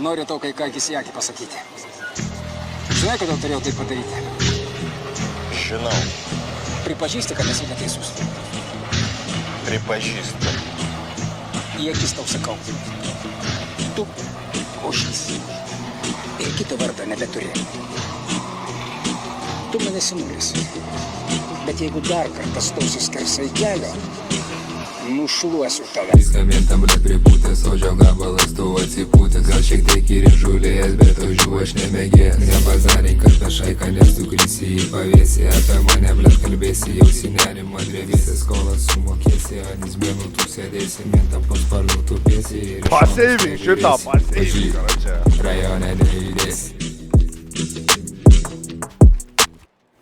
Noriu tau kai ką akis į akį pasakyti. Žinai, kodėl turėjau tai padaryti? Žinau. Pripažįsti, kad esi neteisus. Pripažįstu. Į akis tau sakau. Tu ožys. Ir kito vardo nebeturi. Tu man esi nulis. Bet jeigu dar kartą stosi skersai kelio, nušluosiu tave. Viskam blėt pripūtęs, ožio gabalas tu atsipūtęs. Gal šiek tiek ir įžulėjęs, bet ožių aš nemėgėjęs. Nebazarink apie šaiką, nes tu krisi į pavėsį. Apie mane blėt kalbėsi, jausi nerimą drevėsi. Skolas sumokėsi, ant izmenų tu sėdėsi. Mintą po sparnu tu pėsi. Paseiviai, šitą paseiviai, karočią. Rajone nejudėsi.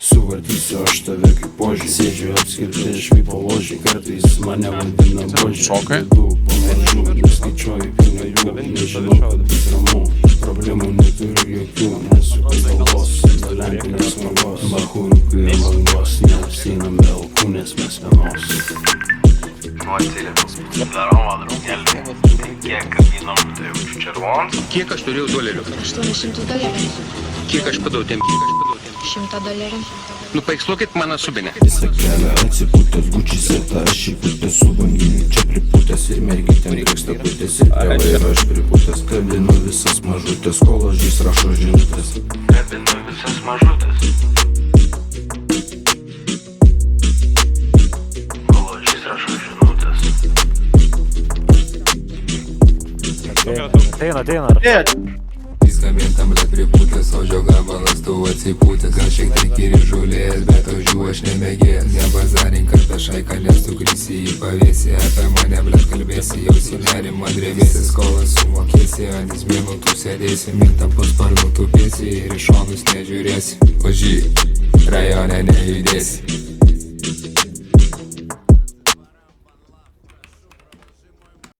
Suvartysiu aš tave kaip ožį. Sėdžiu apskritai švypo ložį. Kartais mane vadina božį. Šokai? Pamažu, neskaičiuoju pinigų. Nežinau, kad bus ramu. Problemų neturiu jokių. Nesu galvos, talentinės smagos. Bachūrų prie bangos. Neapseinam be alkūnės mes vienos. Kiek kabinom, tai už červons. Kiek aš turėjau dolerių? 800 dolerių. Kiek aš padau tiem? 100 dolerių. Nu, paikslokit mano subinę. Visą kelią atsipūtęs, Gucci setą, aš įpūtęs su banginiu. Čia pripūtęs ir mergytėm rėksta putės. Ir prie vairo aš pripūtęs. Kabinu visas mažutės, kol ožys rašo žinutės. Kabinu visas mažutės. Kol ožys rašo žinutės. Ateina. Viskam blėt pripūtęs, ožio gabalas tu atsipūtęs. Gal šiek tiek ir įžulėjęs, bet ožių aš nemėgėjęs. Nebazarink apie šaiką, nes tu krisi į pavėsį. Apie mane blėt kalbėsi, jausi nerimą drevėsi. Skolas sumokėsi, ant izmenų tu sėdėsi. Mintą po sparnu tu pėsi ir į šonus nežiūrėsi. Ožy, rajone nejudėsi.